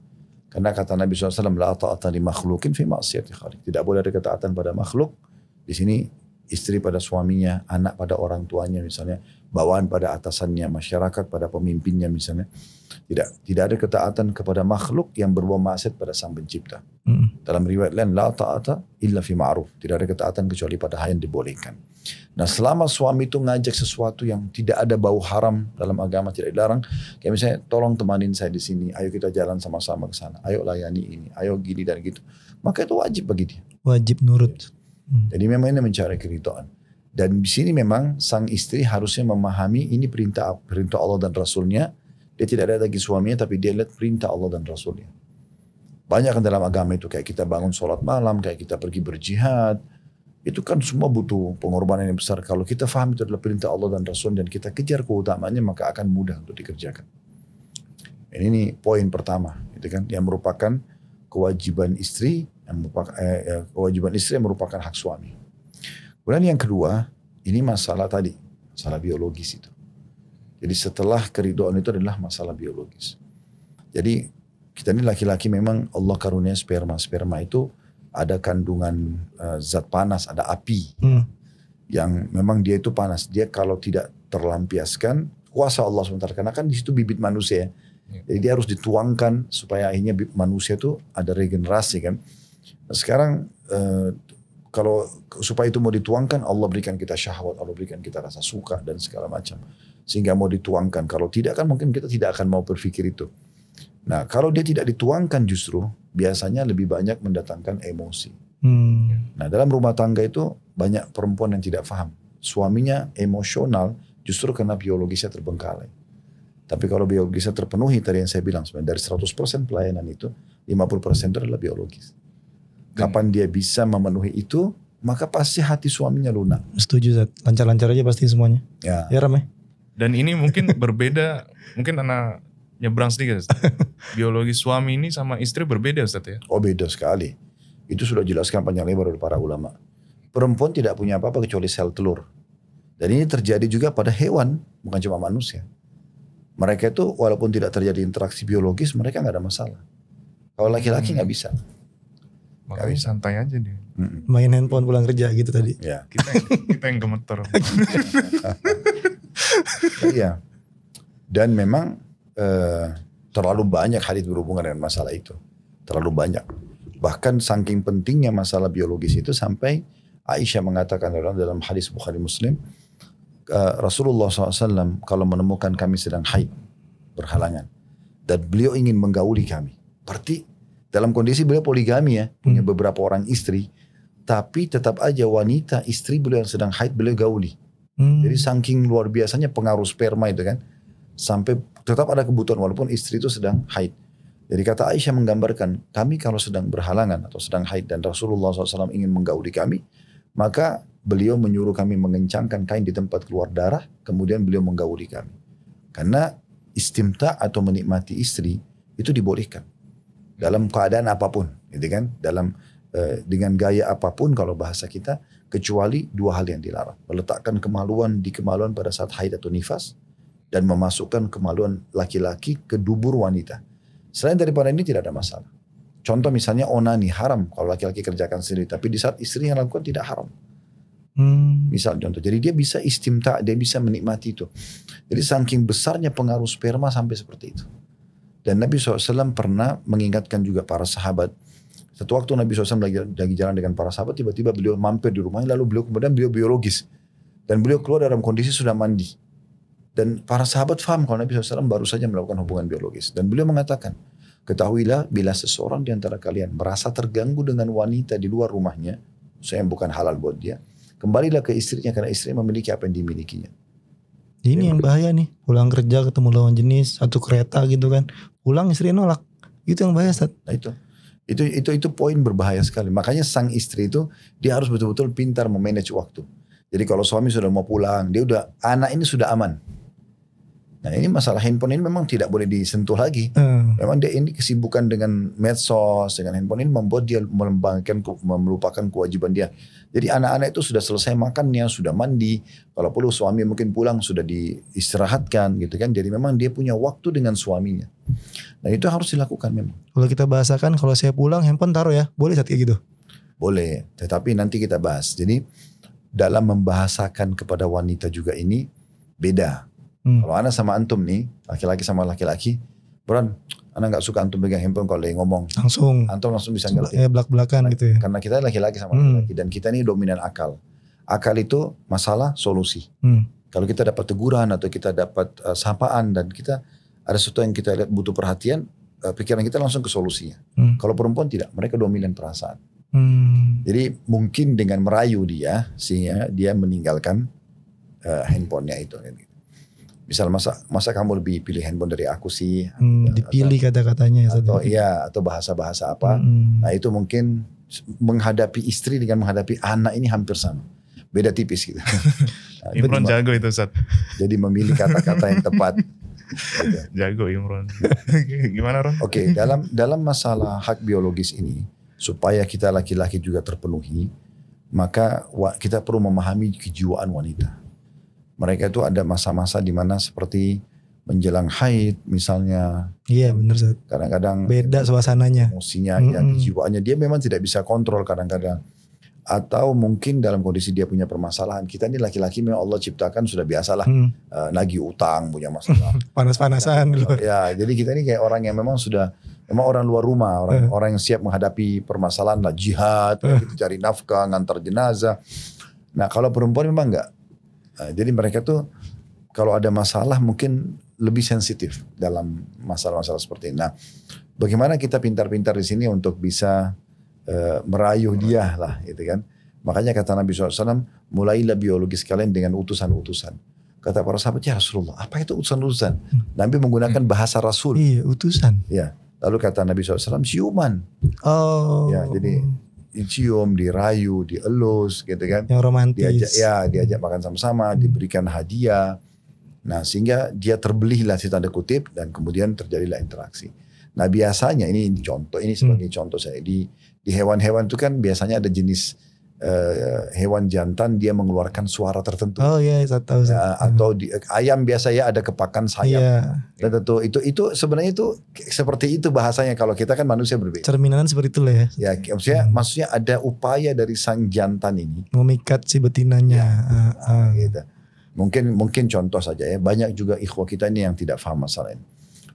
Karena kata Nabi SAW, la ta'ata li makhlukin fi ma'siyati khaliq. Tidak boleh ada ketaatan pada makhluk. Di sini istri pada suaminya, anak pada orang tuanya misalnya, bawaan pada atasannya, masyarakat pada pemimpinnya misalnya. Tidak ada ketaatan kepada makhluk yang berbuat maksiat pada Sang Pencipta. Dalam riwayat lain, la ta'ata illa fi ma'ruf. Tidak ada ketaatan kecuali pada hal yang dibolehkan. Nah, selama suami itu ngajak sesuatu yang tidak ada bau haram dalam agama, tidak dilarang. Kayak misalnya, tolong temanin saya di sini, ayo kita jalan sama-sama ke sana, ayo layani ini, ayo gini dan gitu. Maka itu wajib bagi dia. Wajib nurut. Jadi memang ini mencari keridhaan. Dan di sini memang sang istri harusnya memahami ini perintah Allah dan Rasulnya. Dia tidak ada lagi suaminya, tapi dia lihat perintah Allah dan Rasulnya. Banyak kan dalam agama itu, kayak kita bangun sholat malam, kayak kita pergi berjihad. Itu kan semua butuh pengorbanan yang besar. Kalau kita faham itu adalah perintah Allah dan Rasul dan kita kejar keutamaannya, maka akan mudah untuk dikerjakan. Ini nih poin pertama, gitu kan, yang merupakan kewajiban istri, yang merupakan hak suami. Kemudian yang kedua, ini masalah tadi, masalah biologis itu. Jadi setelah keridhaan itu adalah masalah biologis. Jadi kita ini laki-laki memang Allah karunia sperma. Sperma itu ada kandungan zat panas, ada api. Yang memang dia itu panas. Dia kalau tidak terlampiaskan, kuasa Allah sebentar. Karena kan di situ bibit manusia. Jadi dia harus dituangkan supaya akhirnya manusia itu ada regenerasi kan. Nah, sekarang kalau supaya itu mau dituangkan, Allah berikan kita syahwat, Allah berikan kita rasa suka dan segala macam. Sehingga mau dituangkan. Kalau tidak kan mungkin kita tidak akan mau berpikir itu. Nah, kalau dia tidak dituangkan justru biasanya lebih banyak mendatangkan emosi. Nah, dalam rumah tangga itu banyak perempuan yang tidak paham. Suaminya emosional justru karena biologisnya terbengkalai. Tapi kalau biologisnya terpenuhi, tadi yang saya bilang sebenarnya dari 100% pelayanan itu 50% itu adalah biologis. Kapan dia bisa memenuhi itu, maka pasti hati suaminya lunak. Setuju, Zat. Lancar-lancar aja pasti semuanya. Ya Ram. Dan ini mungkin berbeda, mungkin anak nyebrang sedikit. Biologi suami ini sama istri berbeda Ustaz ya? Oh beda sekali. Itu sudah jelaskan panjang lebar oleh para ulama. Perempuan tidak punya apa-apa kecuali sel telur. Dan ini terjadi juga pada hewan, bukan cuma manusia. Mereka itu walaupun tidak terjadi interaksi biologis, mereka gak ada masalah. Kalau laki-laki gak bisa. Makanya santai aja dia. Main handphone pulang kerja gitu tadi. Ya. Kita yang gemeter. Iya. Dan memang terlalu banyak hadits berhubungan dengan masalah itu. Terlalu banyak. Bahkan saking pentingnya masalah biologis itu sampai Aisyah mengatakan dalam hadis Bukhari Muslim, Rasulullah SAW kalau menemukan kami sedang haid, berhalangan, dan beliau ingin menggauli kami. Berarti dalam kondisi beliau poligami ya, punya beberapa orang istri, tapi tetap aja wanita istri beliau yang sedang haid beliau gauli. Jadi saking luar biasanya pengaruh sperma itu kan, sampai tetap ada kebutuhan walaupun istri itu sedang haid. Jadi kata Aisyah menggambarkan, kami kalau sedang berhalangan atau sedang haid dan Rasulullah SAW ingin menggauli kami, maka beliau menyuruh kami mengencangkan kain di tempat keluar darah, kemudian beliau menggauli kami. Karena istimta atau menikmati istri itu dibolehkan dalam keadaan apapun, gitu kan? Dalam dengan gaya apapun kalau bahasa kita, kecuali dua hal yang dilarang: meletakkan kemaluan di kemaluan pada saat haid atau nifas, dan memasukkan kemaluan laki-laki ke dubur wanita. Selain daripada ini tidak ada masalah. Contoh misalnya onani haram kalau laki-laki kerjakan sendiri, tapi di saat istri yang lakukan tidak haram. Misal contoh, jadi dia bisa istimta, dia bisa menikmati itu. Jadi saking besarnya pengaruh sperma sampai seperti itu. Dan Nabi SAW pernah mengingatkan juga para sahabat. Satu waktu Nabi SAW lagi jalan dengan para sahabat, tiba-tiba beliau mampir di rumahnya, lalu kemudian beliau biologis. Dan beliau keluar dalam kondisi sudah mandi. Dan para sahabat faham kalau Nabi SAW baru saja melakukan hubungan biologis. Dan beliau mengatakan, ketahuilah bila seseorang di antara kalian merasa terganggu dengan wanita di luar rumahnya, yang bukan halal buat dia, kembalilah ke istrinya karena istrinya memiliki apa yang dimilikinya. Ini yang bahaya nih, pulang kerja ketemu lawan jenis, satu kereta gitu kan, pulang istri nolak, itu yang bahaya Ustaz. Nah itu poin berbahaya sekali. Makanya sang istri itu dia harus betul-betul pintar memanage waktu. Jadi kalau suami sudah mau pulang, dia udah anak ini sudah aman. Nah ini masalah handphone ini memang tidak boleh disentuh lagi. Memang dia ini kesibukan dengan medsos, dengan handphone ini membuat dia melupakan kewajiban dia. Jadi anak-anak itu sudah selesai makannya, sudah mandi. Kalau perlu suami mungkin pulang sudah diistirahatkan gitu kan. Jadi memang dia punya waktu dengan suaminya. Nah itu harus dilakukan memang. Kalau kita bahasakan kalau saya pulang handphone taruh ya, boleh saat kayak gitu? Boleh, tetapi nanti kita bahas. Jadi dalam membahasakan kepada wanita juga ini beda. Kalau anak sama antum nih, laki-laki sama laki-laki, Bron, anak gak suka antum pegang handphone kalau dia ngomong. Antum langsung bisa ngerti. Belak-belakan gitu ya. Karena kita laki-laki sama laki-laki dan kita ini dominan akal. Akal itu masalah solusi. Kalau kita dapat teguran atau kita dapat sapaan dan kita ada sesuatu yang kita lihat butuh perhatian, pikiran kita langsung ke solusinya. Kalau perempuan tidak, mereka dominan perasaan. Jadi mungkin dengan merayu dia, sehingga dia meninggalkan handphonenya itu. Misal masa kamu lebih pilih handphone dari aku sih? Dipilih kata-katanya. Atau bahasa-bahasa apa. Nah itu mungkin menghadapi istri dengan menghadapi anak ini hampir sama. Beda tipis gitu. Nah, Imron jago itu Ustaz. Jadi memilih kata-kata yang tepat. Gitu. Jago Imron. Gimana Ron? Oke, dalam masalah hak biologis ini, supaya kita laki-laki juga terpenuhi, maka kita perlu memahami kejiwaan wanita. Mereka itu ada masa-masa di mana seperti menjelang haid misalnya. Iya benar Ustaz. Kadang-kadang beda suasananya. Emosinya, ya, kejiwaannya dia memang tidak bisa kontrol kadang-kadang. Atau mungkin dalam kondisi dia punya permasalahan. Kita ini laki-laki memang Allah ciptakan sudah biasalah. Nagih utang, punya masalah. Panas-panasan dulu. Ya, jadi kita ini kayak orang yang memang orang luar rumah. Orang yang siap menghadapi permasalahan lah. Jihad, gitu, cari nafkah, ngantar jenazah. Nah kalau perempuan memang enggak. Jadi mereka tuh kalau ada masalah mungkin lebih sensitif dalam masalah-masalah seperti ini. Nah, bagaimana kita pintar-pintar di sini untuk bisa merayu dia lah, gitu kan? Makanya kata Nabi SAW, mulailah biologis kalian dengan utusan-utusan. Kata para sahabat, ya Rasulullah, apa itu utusan-utusan? Nabi menggunakan bahasa Rasul. Iya, utusan. Ya, lalu kata Nabi SAW, ciuman. Oh. Ya, jadi dicium, dirayu, dielus gitu kan. Yang romantis. Diajak makan sama-sama, diberikan hadiah. Nah sehingga dia terbelilah si tanda kutip dan kemudian terjadilah interaksi. Nah biasanya ini contoh, ini sebagai contoh saya. Di hewan-hewan itu kan biasanya ada jenis hewan jantan dia mengeluarkan suara tertentu. Oh iya, saya tahu. Atau ayam biasa ya ada kepakan sayap. Iya. Dan tentu itu sebenarnya itu seperti itu bahasanya. Kalau kita kan manusia berbeda. Cerminan seperti itu lah ya. Ya maksudnya ada upaya dari sang jantan ini memikat si betinanya. Gitu. Mungkin contoh saja ya. Banyak juga ikhwah kita ini yang tidak paham masalah ini.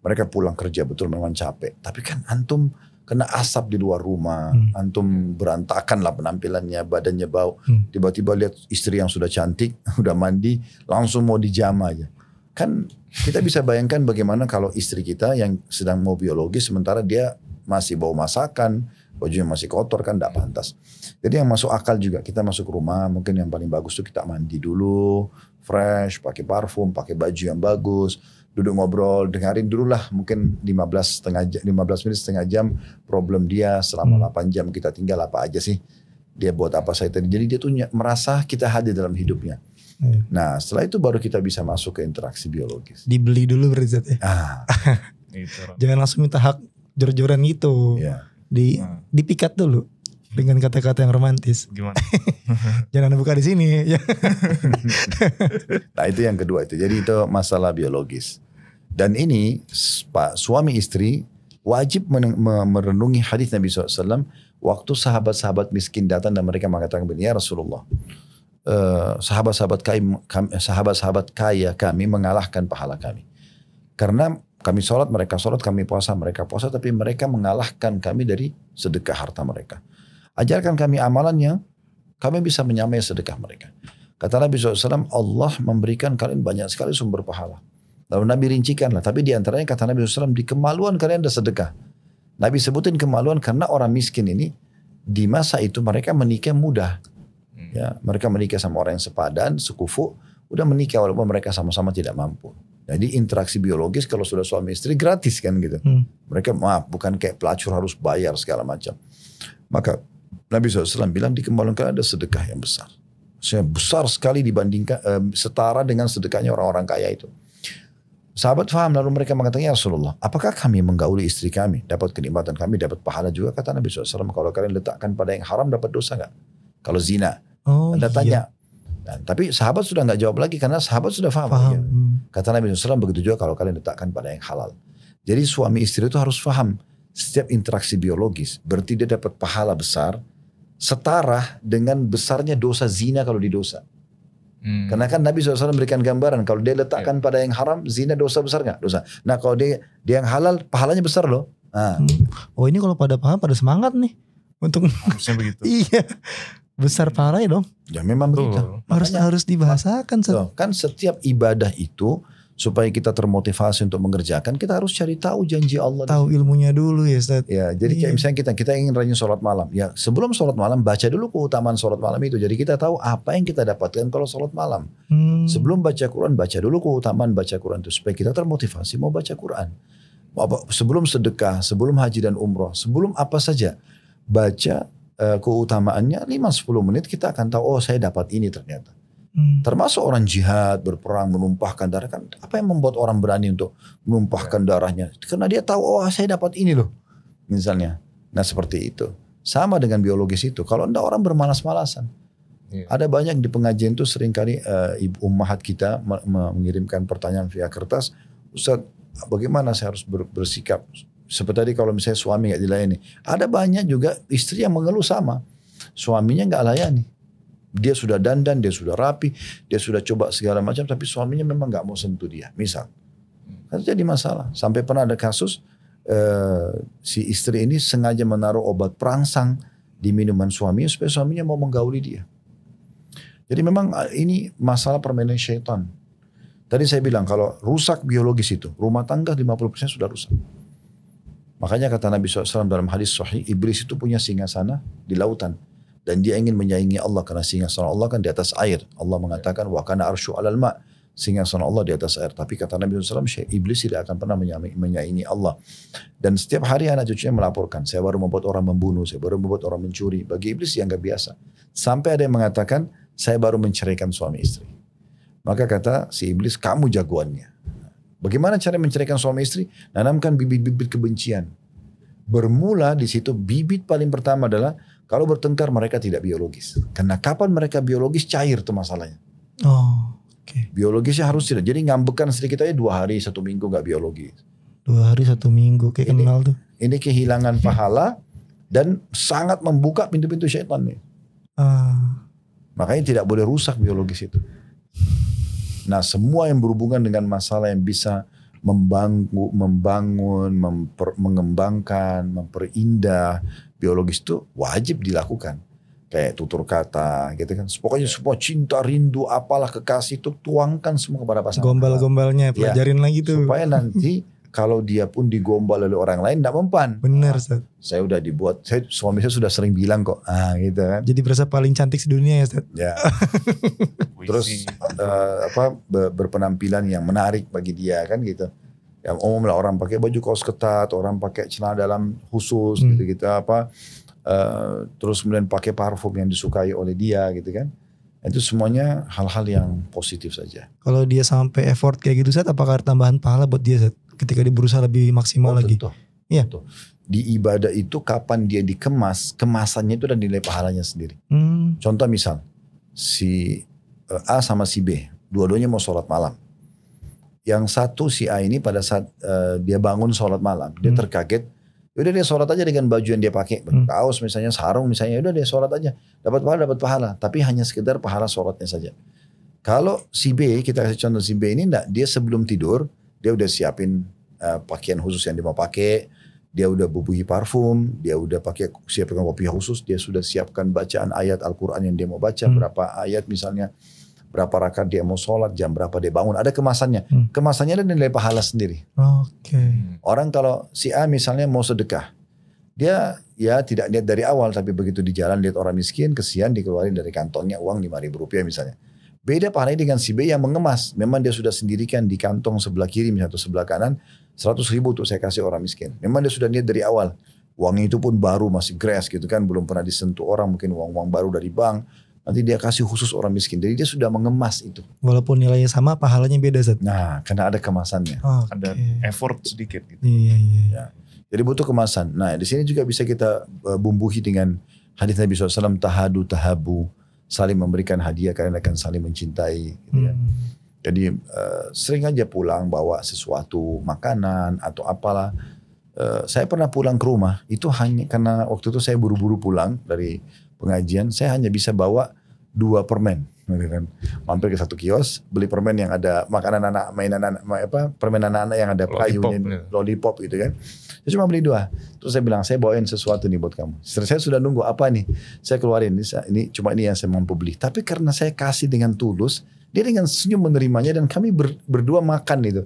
Mereka pulang kerja betul memang capek. Tapi kan antum kena asap di luar rumah, antum berantakan lah penampilannya, badannya bau. Tiba-tiba lihat istri yang sudah cantik, udah mandi, langsung mau dijama aja. Kan kita bisa bayangkan bagaimana kalau istri kita yang sedang mau biologis, sementara dia masih bau masakan, bajunya masih kotor, kan tidak pantas. Jadi yang masuk akal juga, kita masuk rumah, mungkin yang paling bagus tuh kita mandi dulu, fresh, pakai parfum, pakai baju yang bagus, duduk ngobrol, dengarin dulu lah mungkin 15 menit setengah jam problem dia selama 8 jam kita tinggal apa aja sih. Dia buat apa saya tadi. Jadi dia tuh merasa kita hadir dalam hidupnya. Nah setelah itu baru kita bisa masuk ke interaksi biologis. Dibeli dulu berarti ya. Jangan langsung minta hak jor-joran gitu. Dipikat dulu dengan kata-kata yang romantis. Gimana? Jangan buka di sini. Nah itu yang kedua itu. Jadi itu masalah biologis. Dan ini Pak suami istri wajib merenungi hadis Nabi SAW. Waktu sahabat-sahabat miskin datang dan mereka mengatakan, ya Rasulullah, sahabat-sahabat kaya kami mengalahkan pahala kami. Karena kami sholat, mereka sholat, kami puasa, mereka puasa, tapi mereka mengalahkan kami dari sedekah harta mereka. Ajarkan kami amalannya, kami bisa menyamai sedekah mereka. Kata Nabi SAW, Allah memberikan kalian banyak sekali sumber pahala. Lalu Nabi rincikanlah, tapi diantaranya kata Nabi SAW, di kemaluan kalian ada sedekah. Nabi sebutin kemaluan karena orang miskin ini, di masa itu mereka menikah mudah. Ya, mereka menikah sama orang yang sepadan, sekufu, udah menikah walaupun mereka sama-sama tidak mampu. Jadi interaksi biologis kalau sudah suami istri gratis kan gitu. Mereka bukan kayak pelacur harus bayar segala macam. Maka Nabi SAW bilang di kemaluan kalian ada sedekah yang besar. Maksudnya besar sekali dibandingkan setara dengan sedekahnya orang-orang kaya itu. Sahabat faham, lalu mereka mengatakan, ya Rasulullah, apakah kami menggauli istri kami, dapat kenikmatan kami, dapat pahala juga? Kata Nabi SAW, kalau kalian letakkan pada yang haram dapat dosa gak? Kalau zina. Anda tanya. Dan, tapi sahabat sudah gak jawab lagi karena sahabat sudah faham. Ya. Kata Nabi SAW, begitu juga kalau kalian letakkan pada yang halal. Jadi suami istri itu harus faham setiap interaksi biologis. Berarti dia dapat pahala besar setara dengan besarnya dosa zina kalau didosa. Karena kan Nabi SAW memberikan gambaran kalau dia letakkan pada yang haram, zina dosa besar nggak? Dosa. Nah kalau dia yang halal, pahalanya besar loh. Oh ini kalau pada paham, pada semangat nih untuk Harusnya begitu. iya, besar pahalanya dong. Ya memang begitu. Harus dibahasakan. Kan setiap ibadah itu supaya kita termotivasi untuk mengerjakan, kita harus cari tahu janji Allah. Tahu ilmunya dulu ya Ustaz. Ya, jadi kayak misalnya kita ingin rajin sholat malam. Ya, sebelum sholat malam baca dulu keutamaan sholat malam itu. Jadi kita tahu apa yang kita dapatkan kalau sholat malam. Sebelum baca Quran, baca dulu keutamaan baca Quran itu supaya kita termotivasi mau baca Quran. Sebelum sedekah, sebelum haji dan umroh, sebelum apa saja baca keutamaannya 5-10 menit kita akan tahu, oh saya dapat ini ternyata. Termasuk orang jihad, berperang, menumpahkan darah. Kan apa yang membuat orang berani untuk menumpahkan darahnya? Karena dia tahu, oh saya dapat ini loh. Misalnya. Nah seperti itu. Sama dengan biologis itu. Kalau enggak orang bermalas-malasan. Ada banyak di pengajian itu seringkali ibu ummahat kita mengirimkan pertanyaan via kertas. Ustaz, bagaimana saya harus bersikap? Seperti tadi kalau misalnya suami gak dilayani. Ada banyak juga istri yang mengeluh sama. Suaminya gak layani. Dia sudah dandan, dia sudah rapi, dia sudah coba segala macam, tapi suaminya memang gak mau sentuh dia. Misal, kan jadi masalah. Sampai pernah ada kasus si istri ini sengaja menaruh obat perangsang di minuman suaminya supaya suaminya mau menggauli dia. Jadi memang ini masalah permainan syaitan. Tadi saya bilang kalau rusak biologis itu, rumah tangga 50% sudah rusak. Makanya kata Nabi SAW dalam hadis sahih, iblis itu punya singgasana di lautan. Dan dia ingin menyaingi Allah karena singgasana Allah kan di atas air. Allah mengatakan wa kana arsyu 'alal ma'. Singgasana Allah di atas air. Tapi kata Nabi SAW, iblis tidak akan pernah menyaingi Allah. Dan setiap hari anak cucunya melaporkan, saya baru membuat orang membunuh, saya baru membuat orang mencuri. Bagi iblis yang gak biasa. Sampai ada yang mengatakan, saya baru menceraikan suami istri. Maka kata si iblis, kamu jagoannya. Bagaimana cara menceraikan suami istri? Nanamkan bibit-bibit kebencian. Bermula di situ bibit paling pertama adalah kalau bertengkar mereka tidak biologis. Karena kapan mereka biologis cair tuh masalahnya. Oh, oke. Biologisnya harus tidak. Jadi ngambekan sedikit aja 2 hari 1 minggu gak biologis. 2 hari 1 minggu kayak ini, kenal tuh. Ini kehilangan pahala dan sangat membuka pintu-pintu syaitan nih. Makanya tidak boleh rusak biologis itu. Nah semua yang berhubungan dengan masalah yang bisa membangun, mengembangkan, memperindah biologis itu wajib dilakukan. Kayak tutur kata gitu kan. Pokoknya semua cinta, rindu, apalah kekasih itu tuangkan semua kepada pasangan. Gombal-gombalnya pelajarin lagi tuh. Supaya nanti kalau dia pun digombal oleh orang lain tidak mempan. Benar Ustaz. Saya udah dibuat, suami saya sudah sering bilang kok. Gitu kan. Jadi berasa paling cantik sedunia ya Ustaz. Ya. Terus berpenampilan yang menarik bagi dia kan gitu. Yang umum lah orang pakai baju kaos ketat, orang pakai celana dalam khusus gitu-gitu apa. Terus kemudian pakai parfum yang disukai oleh dia gitu kan. Itu semuanya hal-hal yang positif saja. Kalau dia sampai effort kayak gitu Ustaz, apakah ada tambahan pahala buat dia Ustaz? Ketika dia berusaha lebih maksimal lagi. Iya. Di ibadah itu kapan dia dikemas, kemasannya itu dan nilai pahalanya sendiri. Contoh misal, si A sama si B, dua-duanya mau sholat malam. Yang satu si A ini pada saat dia bangun sholat malam, dia terkaget, yaudah dia sholat aja dengan baju yang dia pakai, kaos misalnya, sarung misalnya, yaudah dia sholat aja, dapat pahala, tapi hanya sekedar pahala sholatnya saja. Kalau si B, kita kasih contoh si B ini enggak, dia sebelum tidur, dia udah siapin pakaian khusus yang dia mau pakai, dia udah bubuhi parfum, dia udah siapkan kopi khusus, dia sudah siapkan bacaan ayat Al-Quran yang dia mau baca, berapa ayat misalnya, berapa rakaat dia mau sholat, jam berapa dia bangun, ada kemasannya. Kemasannya ada nilai pahala sendiri. Orang kalau si A misalnya mau sedekah, dia ya tidak lihat dari awal, tapi begitu di jalan lihat orang miskin, kesian dikeluarin dari kantongnya uang Rp5.000 misalnya. Beda pahalanya dengan si B yang mengemas. Memang dia sudah sendirikan di kantong sebelah kiri misalnya atau sebelah kanan, 100.000 untuk saya kasih orang miskin. Memang dia sudah niat dari awal. Uangnya itu pun baru, masih gres gitu kan, belum pernah disentuh orang, mungkin uang-uang baru dari bank. Nanti dia kasih khusus orang miskin. Jadi dia sudah mengemas itu. Walaupun nilainya sama, pahalanya beda, Zat. Nah, karena ada kemasannya. Ada effort sedikit gitu. Iya. Ya. Jadi butuh kemasan. Nah, di sini juga bisa kita bumbuhi dengan hadis Nabi SAW, tahadu tahabu, saling memberikan hadiah kalian akan saling mencintai. Gitu ya. Jadi sering aja pulang bawa sesuatu, makanan atau apalah. Saya pernah pulang ke rumah, itu hanya karena waktu itu saya buru-buru pulang dari pengajian, saya hanya bisa bawa 2 permen. Mampir ke satu kios, beli permen yang ada makanan anak, mainan anak, permen anak-anak yang ada payungnya, lollipop gitu kan. Saya cuma beli 2. Terus saya bilang, saya bawain sesuatu nih buat kamu. Saya sudah nunggu apa nih, saya keluarin, ini cuma ini yang saya mampu beli. Tapi karena saya kasih dengan tulus, dia dengan senyum menerimanya dan kami berdua makan itu.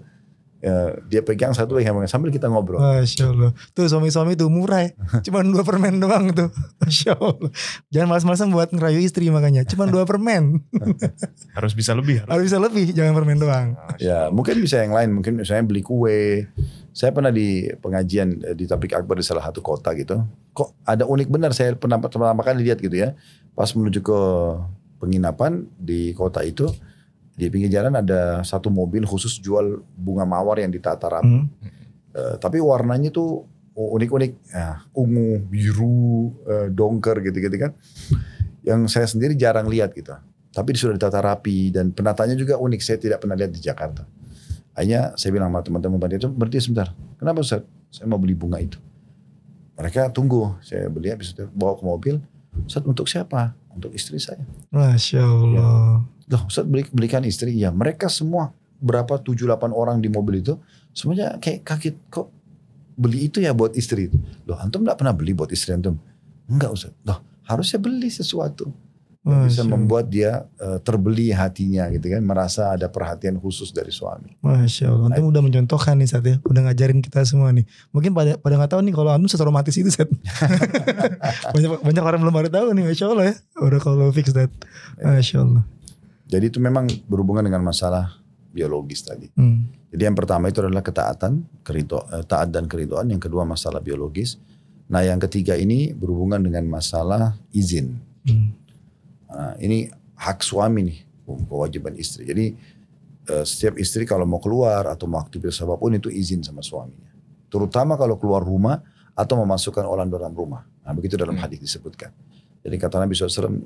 Dia pegang satu sambil kita ngobrol. Masya Allah. Tuh suami-suami tuh murah ya. Cuma 2 permen doang tuh. Masya Allah. Jangan malas-malasan buat ngerayu istri makanya. Cuma 2 permen. Harus bisa lebih. Harus bisa lebih. Jangan permen doang. Ya mungkin bisa yang lain. Mungkin misalnya beli kue. Saya pernah di pengajian di Tablik Akbar di salah satu kota gitu. Kok ada unik benar. Saya pernah pertama kali lihat gitu ya. Pas menuju ke penginapan di kota itu. Di pinggir jalan ada satu mobil khusus jual bunga mawar yang ditata rapi. Tapi warnanya tuh unik-unik. Ungu, biru, dongker gitu-gitu kan. Yang saya sendiri jarang lihat gitu. Tapi sudah ditata rapi dan penatanya juga unik. Saya tidak pernah lihat di Jakarta. Akhirnya saya bilang sama teman-teman itu, berhenti sebentar. Kenapa Ustaz? Saya mau beli bunga itu. Mereka tunggu. Saya beli habis itu bawa ke mobil. Ustaz untuk siapa? Untuk istri saya. Masya Allah. Loh Ustaz belikan istri? Ya mereka semua berapa 7-8 orang di mobil itu. Semuanya kayak kaget. Kok beli itu ya buat istri? Loh antum gak pernah beli buat istri antum? Enggak Ustaz. Loh harusnya beli sesuatu. Yang bisa membuat dia terbeli hatinya gitu kan. Merasa ada perhatian khusus dari suami. Masya Allah. Antum udah mencontohkan nih Sat ya. Udah ngajarin kita semua nih. Mungkin pada gak tahu nih kalau antum seromantis itu Sat. banyak orang belum pada tahu nih. Masya Allah ya. Udah kalau fix that. Masya Allah. Jadi itu memang berhubungan dengan masalah biologis tadi. Jadi yang pertama itu adalah ketaatan, taat dan keridhaan. Yang kedua masalah biologis. Nah yang ketiga ini berhubungan dengan masalah izin. Nah, ini hak suami nih, kewajiban istri. Jadi setiap istri kalau mau keluar atau mau aktivitas apapun itu izin sama suaminya. Terutama kalau keluar rumah atau memasukkan orang dalam rumah. Nah begitu dalam hadis disebutkan. Jadi kata Nabi SAW,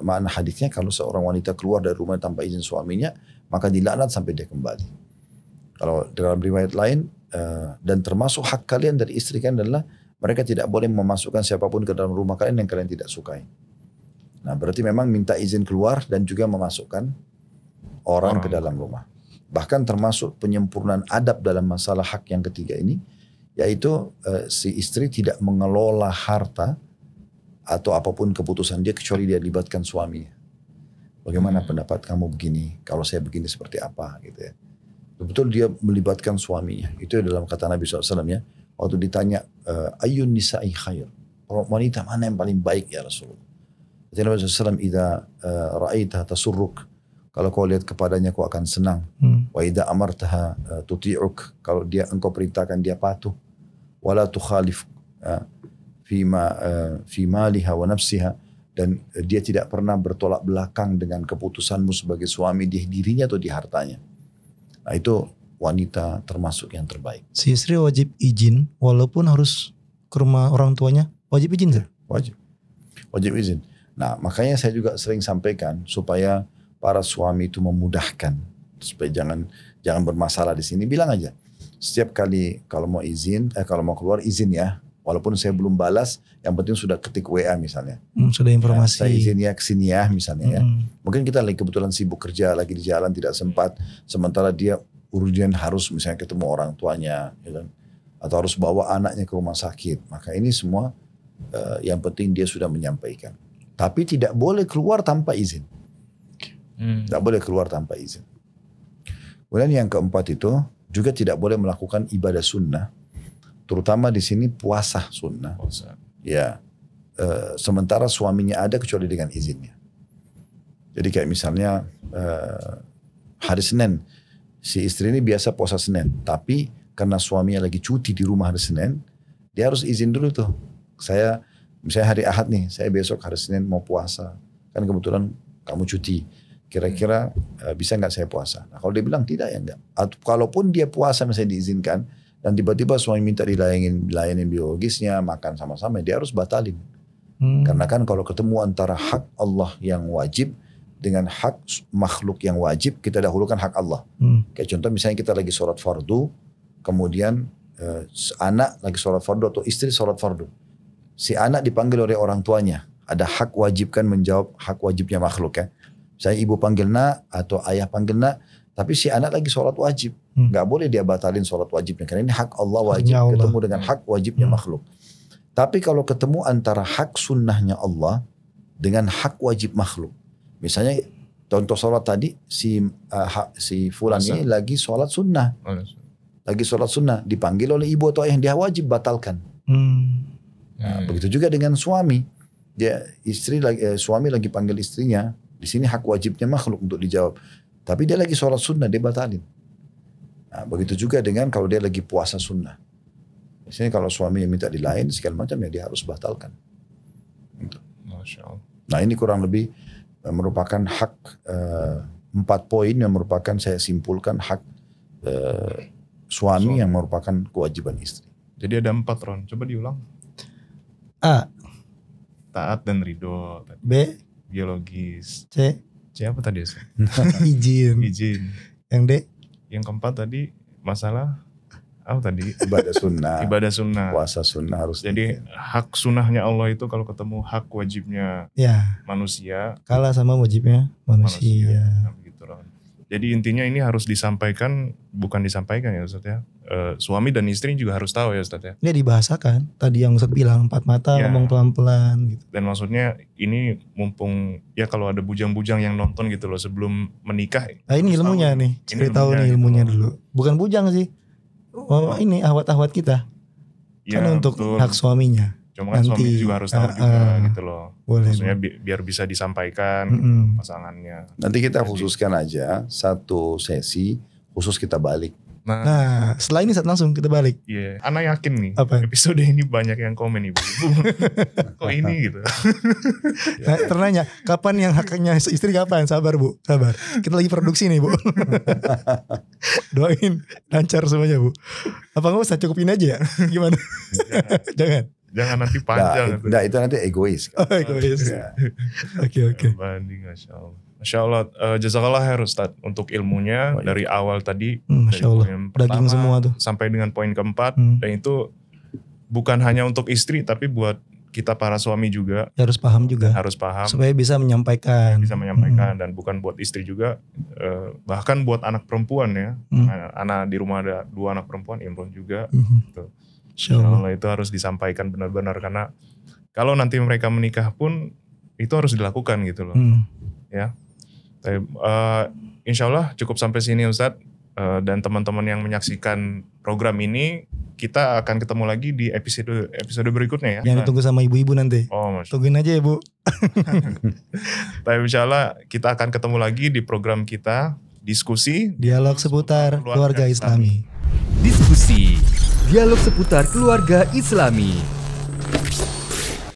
makna hadisnya kalau seorang wanita keluar dari rumah tanpa izin suaminya, maka dilaknat sampai dia kembali. Kalau dalam riwayat lain, dan termasuk hak kalian dari istri kalian adalah, mereka tidak boleh memasukkan siapapun ke dalam rumah kalian yang kalian tidak sukai. Nah berarti memang minta izin keluar dan juga memasukkan orang ke dalam rumah. Bahkan termasuk penyempurnaan adab dalam masalah hak yang ketiga ini, yaitu si istri tidak mengelola harta, atau apapun keputusan dia kecuali dia libatkan suaminya. Bagaimana pendapat kamu begini? Kalau saya begini seperti apa? Gitu ya. Betul dia melibatkan suaminya. Itu dalam kata Nabi SAW ya. Waktu ditanya, Ayyun nisa'i khair. Wanita mana yang paling baik ya Rasulullah? Kata Nabi SAW, Idza ra'aitha tasurruk. Kalau kau lihat kepadanya kau akan senang. Wa idza amartaha tuti'uk. Kalau engkau perintahkan dia patuh. Wala tukhalif. Fi maliha wa nafsiha, dan dia tidak pernah bertolak belakang dengan keputusanmu sebagai suami di dirinya atau di hartanya. Nah itu wanita termasuk yang terbaik. Si istri wajib izin walaupun harus ke rumah orang tuanya, wajib izin sih? Wajib izin. Nah makanya saya juga sering sampaikan supaya para suami itu memudahkan supaya jangan bermasalah di sini. Bilang aja setiap kali kalau mau izin, kalau mau keluar izin ya. Walaupun saya belum balas, yang penting sudah ketik WA misalnya. Sudah informasi. Saya izin ya kesini ya misalnya ya. Mungkin kita lagi kebetulan sibuk kerja, lagi di jalan tidak sempat. Sementara dia urgent harus misalnya ketemu orang tuanya. Ya kan? Atau harus bawa anaknya ke rumah sakit. Maka ini semua yang penting dia sudah menyampaikan. Tapi tidak boleh keluar tanpa izin. Tidak boleh keluar tanpa izin. Kemudian yang keempat itu juga tidak boleh melakukan ibadah sunnah. Terutama di sini puasa sunnah. Ya, sementara suaminya ada kecuali dengan izinnya. Jadi kayak misalnya hari Senin, si istri ini biasa puasa Senin, tapi karena suaminya lagi cuti di rumah hari Senin, dia harus izin dulu tuh. Saya misalnya hari Ahad nih, saya besok hari Senin mau puasa. kan kebetulan kamu cuti. Kira-kira bisa nggak saya puasa? Nah, kalau dia bilang tidak ya enggak. Atau kalaupun dia puasa misalnya diizinkan dan tiba-tiba suami minta dilayanin biologisnya, makan sama-sama, dia harus batalin. Karena kan kalau ketemu antara hak Allah yang wajib dengan hak makhluk yang wajib, kita dahulukan hak Allah. Kayak contoh misalnya kita lagi sholat fardu, kemudian anak lagi sholat fardu atau istri sholat fardu. Si anak dipanggil oleh orang tuanya. Ada hak wajib kan menjawab hak wajibnya makhluk ya. Saya ibu panggil nak atau ayah panggil nak. Tapi si anak lagi sholat wajib. Gak boleh dia batalin sholat wajibnya. Karena ini hak Allah wajib Allah. Ketemu dengan hak wajibnya makhluk. Tapi kalau ketemu antara hak sunnahnya Allah dengan hak wajib makhluk. Misalnya contoh sholat tadi. Si fulan ini lagi sholat sunnah. Lagi sholat sunnah. Dipanggil oleh ibu atau ayah. Dia wajib batalkan. Nah, begitu juga dengan suami. Suami lagi panggil istrinya. Di sini hak wajibnya makhluk untuk dijawab. Tapi dia lagi sholat sunnah, dia batalin. Nah, begitu juga dengan kalau dia lagi puasa sunnah. Misalnya kalau suami yang minta dilain segala macam ya dia harus batalkan. Masya Allah. Nah ini kurang lebih merupakan hak 4 poin yang merupakan saya simpulkan hak suami yang merupakan kewajiban istri. Jadi ada 4 Ron, coba diulang. A. Taat dan ridho. B. Biologis. C. Apa tadi? Izin. Yang D. Yang keempat tadi masalah apa tadi? Ibadah sunnah. Ibadah sunnah. Puasa sunnah harus. Jadi hak sunnahnya Allah itu kalau ketemu hak wajibnya manusia. Kalah sama wajibnya manusia. Nah, begitu, Ron. Jadi intinya ini harus disampaikan, bukan disampaikan ya Ustaz ya. Suami dan istri juga harus tahu ya Ustaz ya. Ini dibahasakan. Tadi yang Ustaz bilang 4 mata ngomong pelan-pelan gitu. Dan maksudnya ini mumpung ya kalau ada bujang-bujang yang nonton gitu loh sebelum menikah. Nah ini ilmunya nih. Cari tahu nih ilmunya gitu dulu. Bukan bujang sih. Oh, ini ahwat-ahwat kita. Ya, kan untuk betul. Hak suaminya. Cuma kan suami juga harus tahu juga gitu loh. Boleh. Maksudnya biar bisa disampaikan pasangannya. Nanti kita khususkan aja satu sesi khusus kita balik. Nah setelah ini langsung kita balik. Iya. Ana yakin nih. Apa? Episode ini banyak yang komen ibu-ibu. Kok ini gitu. Nah, ternanya kapan yang haknya istri kapan? Sabar Bu, sabar. Kita lagi produksi nih Bu. Doain lancar semuanya Bu. Apa nggak usah cukupin aja ya? Gimana? Jangan nanti panjang. Nah, itu nanti egois. Oh, egois. Oke. Banding, Masya Allah. Masya Allah, jazakallah khair Ustaz untuk ilmunya dari awal tadi. Masya Allah, daging semua tuh. Sampai dengan poin keempat. Dan itu bukan hanya untuk istri tapi buat kita para suami juga. Harus paham juga. Harus paham. Supaya bisa menyampaikan. Dan bukan buat istri juga. Bahkan buat anak perempuan ya. Anak di rumah ada 2 anak perempuan, Imron juga. Gitu. Insya Allah itu harus disampaikan benar-benar. Karena kalau nanti mereka menikah pun itu harus dilakukan gitu loh. Ya. Insya Allah cukup sampai sini Ustadz. Dan teman-teman yang menyaksikan program ini, kita akan ketemu lagi di episode berikutnya ya. Yang ditunggu sama ibu-ibu nanti. Tungguin aja ya Bu. Tapi insya Allah kita akan ketemu lagi di program kita, diskusi. Dialog seputar keluarga Islami. Diskusi, dialog seputar keluarga Islami.